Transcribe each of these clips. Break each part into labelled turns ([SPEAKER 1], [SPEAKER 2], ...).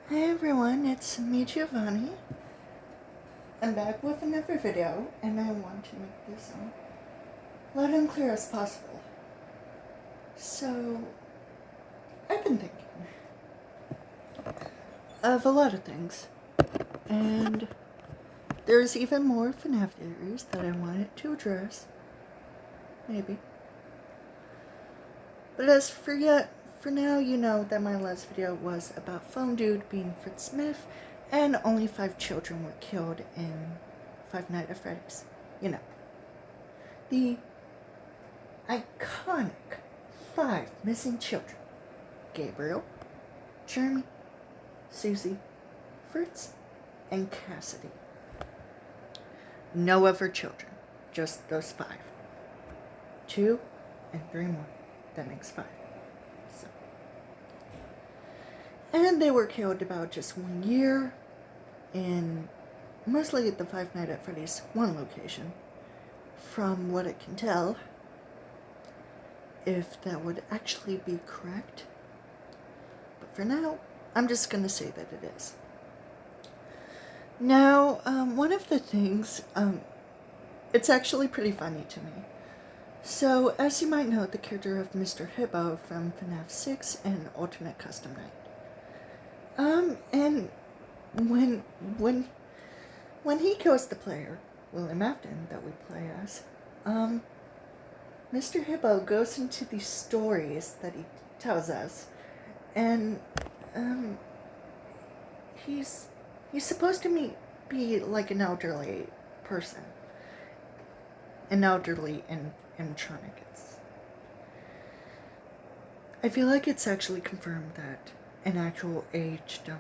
[SPEAKER 1] Hey everyone, it's me Giovanni. I'm back with another video, and I want to make this loud and clear as possible. So, I've been thinking of a lot of things, and there's even more Fnaf theories that I wanted to address. Maybe. But for now, you know that my last video was about Phone Dude being Fritz Smith, and only 5 children were killed in Five Nights at Freddy's. You know, the iconic 5 missing children: Gabriel, Jeremy, Susie, Fritz, and Cassidy. No other children, just those 5. 2 and 3 more. That makes 5. So. And they were killed about just 1 year in mostly at the Five Nights at Freddy's 1 location. From what I can tell, if that would actually be correct. But for now, I'm just going to say that it is. Now, one of the things, it's actually pretty funny to me. So, as you might know, the character of Mr. Hippo from Fnaf 6 and Ultimate Custom Night. And when he kills the player, William Afton, that we play as, Mr. Hippo goes into these stories that he tells us, and, he's supposed to be like an elderly person. An elderly animatronic. I feel like it's actually confirmed that an actual aged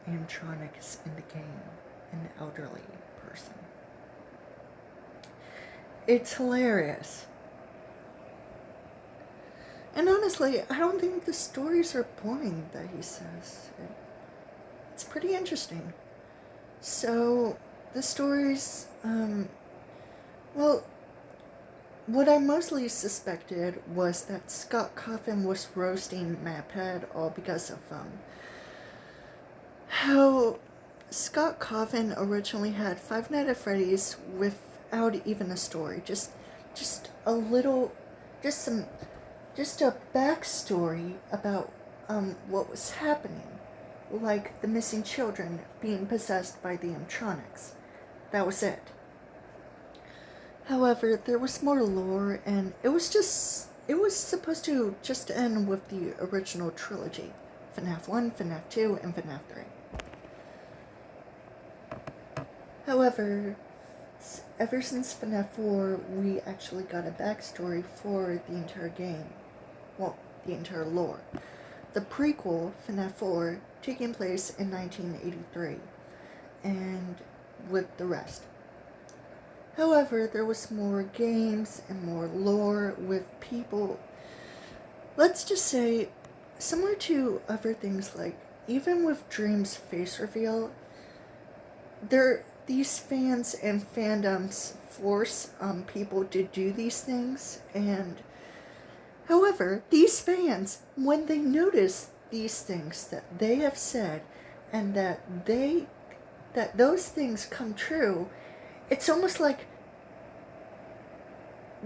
[SPEAKER 1] animatronic is in the game, an elderly person. It's hilarious. And honestly, I don't think the stories are boring that he says. It's pretty interesting. So, the stories, well, what I mostly suspected was that Scott Cawthon was roasting MatPat all because of, how Scott Cawthon originally had Five Nights at Freddy's without even a story. Just a backstory about, what was happening. Like the missing children being possessed by the animatronics. That was it. However, there was more lore, and it was supposed to just end with the original trilogy. Fnaf 1, Fnaf 2, and Fnaf 3. However, ever since Fnaf 4, we actually got a backstory for the entire game. Well, the entire lore. The prequel, Fnaf 4, taking place in 1983, and with the rest. However, there was more games and more lore with people, let's just say, similar to other things, like, even with Dream's face reveal, these fans and fandoms force people to do these things, and however, these fans, when they notice these things that they have said, and that those things come true, it's almost like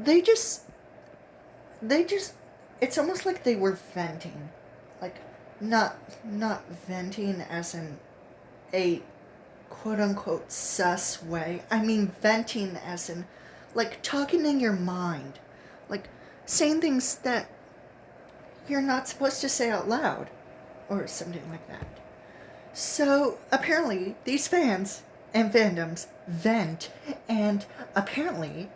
[SPEAKER 1] it's almost like they were venting. Like, not venting as in a quote-unquote sus way. I mean venting as in, like, talking in your mind. Like, saying things that you're not supposed to say out loud. Or something like that. So, apparently, these fans and fandoms vent, and apparently,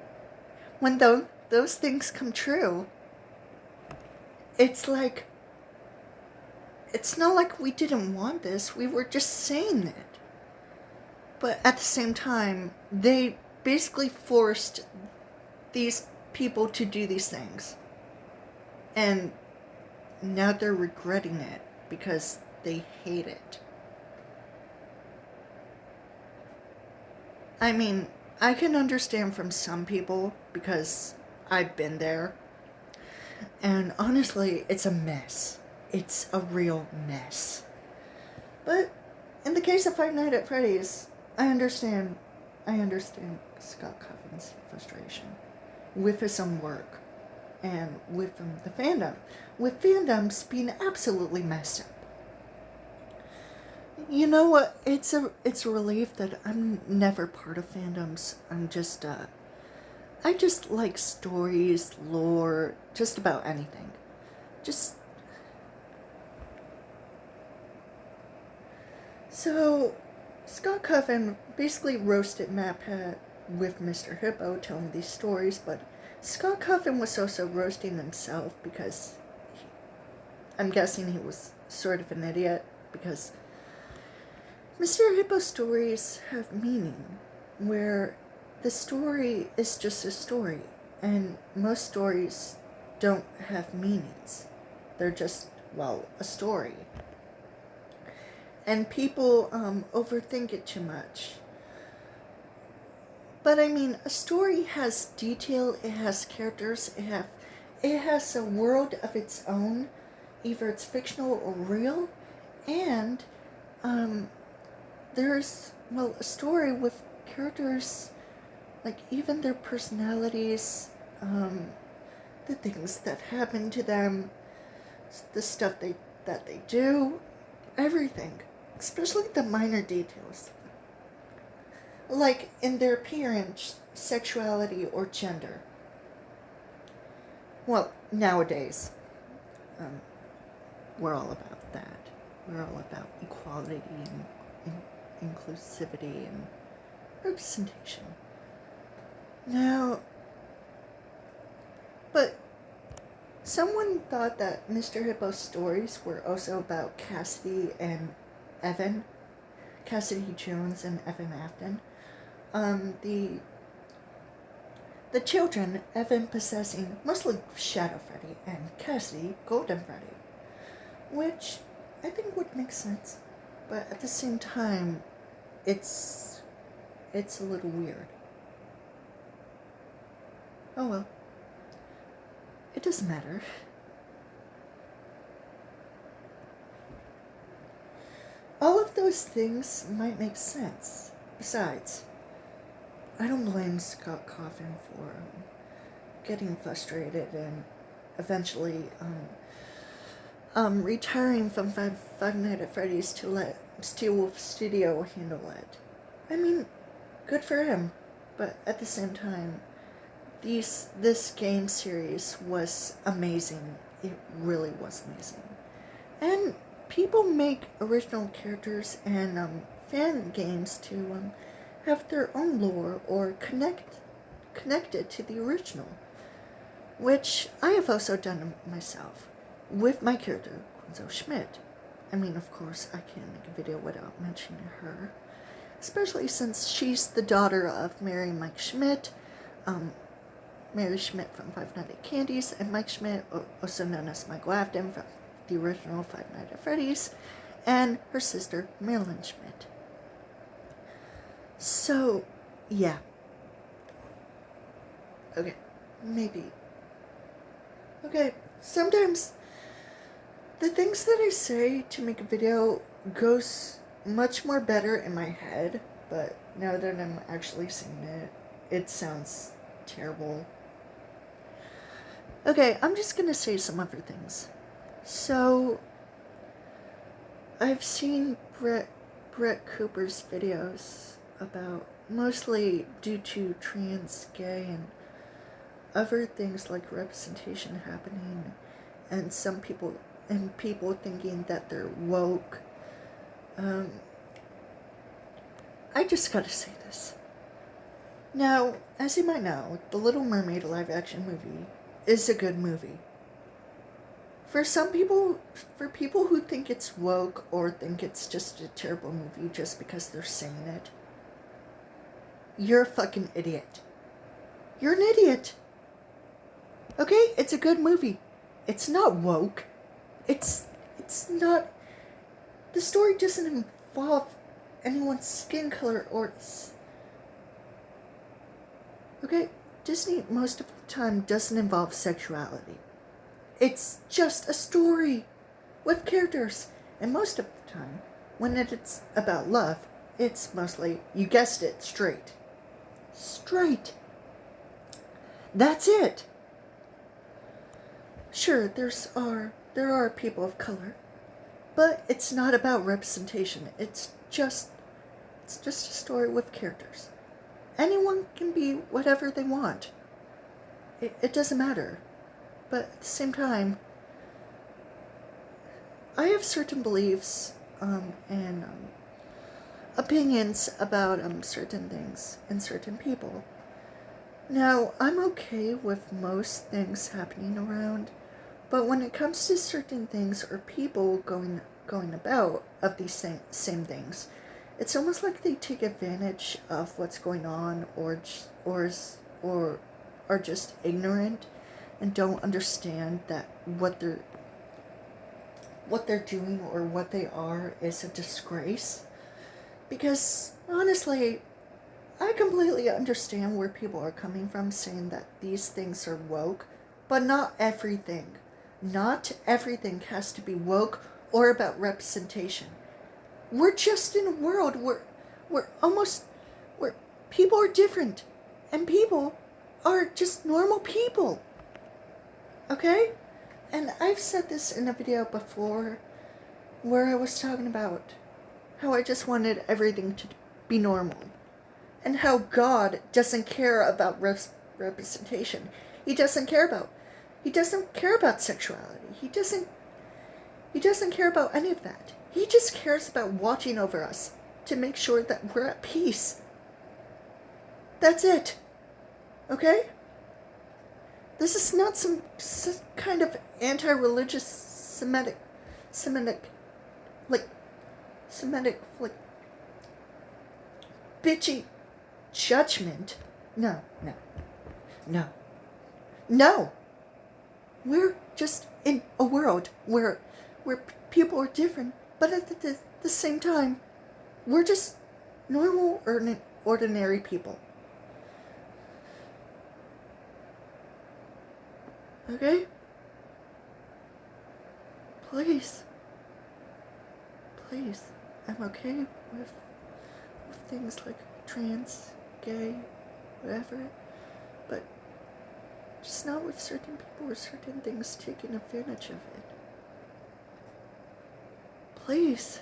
[SPEAKER 1] when those things come true, it's like, it's not like we didn't want this, we were just saying it. But at the same time, they basically forced these people to do these things. And now they're regretting it because they hate it. I mean, I can understand from some people because I've been there. And honestly, it's a mess. It's a real mess. But in the case of Five Nights at Freddy's, I understand Scott Cawthon's frustration with his own work and with the fandom. With fandoms being absolutely messed up. You know what? It's a relief that I'm never part of fandoms. I just like stories, lore, just about anything. Just so Scott Cawthon basically roasted MatPat with Mr. Hippo telling these stories, but Scott Cawthon was also roasting himself because I'm guessing he was sort of an idiot because Mr. Hippo's stories have meaning, where the story is just a story, and most stories don't have meanings. They're just, well, a story. And people overthink it too much. But I mean, a story has detail, it has characters, it has a world of its own, either it's fictional or real, and there's, well, a story with characters, like even their personalities, the things that happen to them, the stuff that they do, everything, especially the minor details, like in their appearance, sexuality, or gender. Well, nowadays, we're all about that. We're all about equality and inclusivity and representation. Now, but someone thought that Mr. Hippo's stories were also about Cassidy and Evan, Cassidy Jones and Evan Afton. The children, Evan possessing mostly Shadow Freddy and Cassidy Golden Freddy, which I think would make sense, but at the same time, it's a little weird. Oh well. It doesn't matter. All of those things might make sense. Besides, I don't blame Scott Cawthon for getting frustrated and eventually retiring from Five Nights at Freddy's to let Steel Wolf Studio handle it. I mean, good for him, but at the same time, this game series was amazing. It really was amazing. And people make original characters and fan games to have their own lore or connected to the original, which I have also done myself with my character, Quinzo Schmidt. I mean, of course, I can't make a video without mentioning her, especially since she's the daughter of Mary and Mike Schmidt, Mary Schmidt from Five Nights at Candy's, and Mike Schmidt, also known as Michael Afton from the original Five Nights at Freddy's, and her sister, Marilyn Schmidt. So, yeah. Okay, maybe. Okay, sometimes the things that I say to make a video goes much more better in my head, but now that I'm actually seeing it, it sounds terrible. Okay, I'm just gonna say some other things. So, I've seen Brett Cooper's videos about, mostly due to trans, gay, and other things like representation happening, and people thinking that they're woke. I just gotta say this. Now, as you might know, The Little Mermaid live-action movie is a good movie. For people who think it's woke or think it's just a terrible movie just because they're saying it, you're a fucking idiot. You're an idiot. Okay? It's a good movie. It's not woke. It's not... The story doesn't involve anyone's skin color or... Okay? Disney, most of the time, doesn't involve sexuality. It's just a story with characters. And most of the time, when it's about love, it's mostly, you guessed it, straight. Straight. That's it. Sure, there are people of color, but it's not about representation. It's just a story with characters. Anyone can be whatever they want. It doesn't matter. But at the same time, I have certain beliefs and opinions about certain things and certain people. Now, I'm okay with most things happening around, but when it comes to certain things or people going about of these same things, it's almost like they take advantage of what's going on, or are just ignorant and don't understand that what they're doing or what they are is a disgrace. Because honestly, I completely understand where people are coming from saying that these things are woke, but not everything. Not everything has to be woke or about representation. We're just in a world where people are different, and people are just normal people. Okay? And I've said this in a video before where I was talking about how I just wanted everything to be normal. And how God doesn't care about representation. He doesn't care about sexuality. He doesn't care about any of that. He just cares about watching over us to make sure that we're at peace. That's it. Okay? This is not some kind of anti-religious Semitic, bitchy judgment. No. We're just in a world where people are different, but at the same time, we're just normal, ordinary people. Okay? Please. I'm okay with things like trans, gay, whatever, but just not with certain people or certain things taking advantage of it. Please.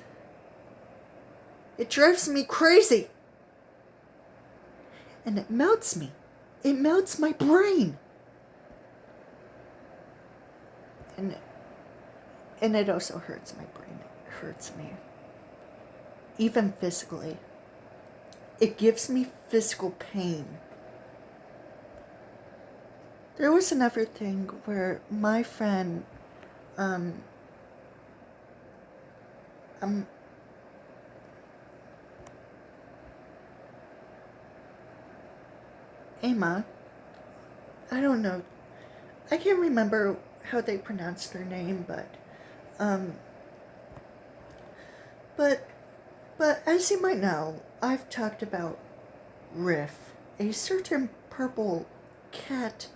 [SPEAKER 1] It drives me crazy. And it melts me. It melts my brain. And it also hurts my brain. It hurts me. Even physically. It gives me physical pain. There was another thing where my friend, Emma, I don't know, I can't remember how they pronounced their name, but as you might know, I've talked about Ryth, a certain purple cat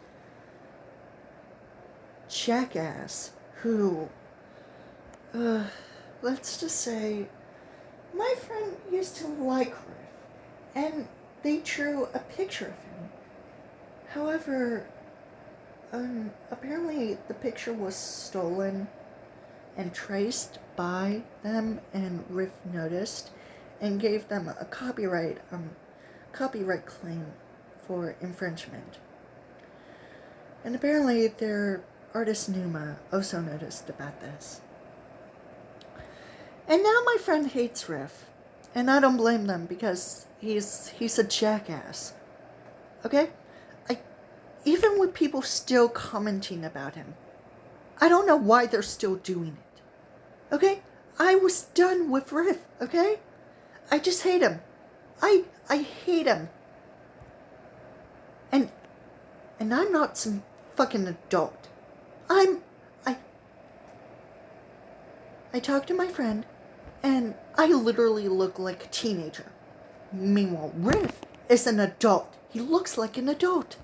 [SPEAKER 1] jackass who, let's just say, my friend used to like Ryth, and they drew a picture of him. However, apparently the picture was stolen and traced by them, and Ryth noticed and gave them a copyright claim for infringement. And apparently their artist Numa also noticed about this. And now my friend hates Ryth, and I don't blame them because he's a jackass. Okay? Even with people still commenting about him, I don't know why they're still doing it. Okay? I was done with Ryth, okay? I just hate him. I hate him. And I'm not some fucking adult. I talked to my friend, and I literally look like a teenager. Meanwhile, Ryth is an adult. He looks like an adult.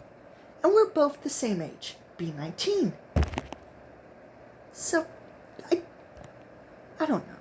[SPEAKER 1] And we're both the same age, be 19. So, I don't know.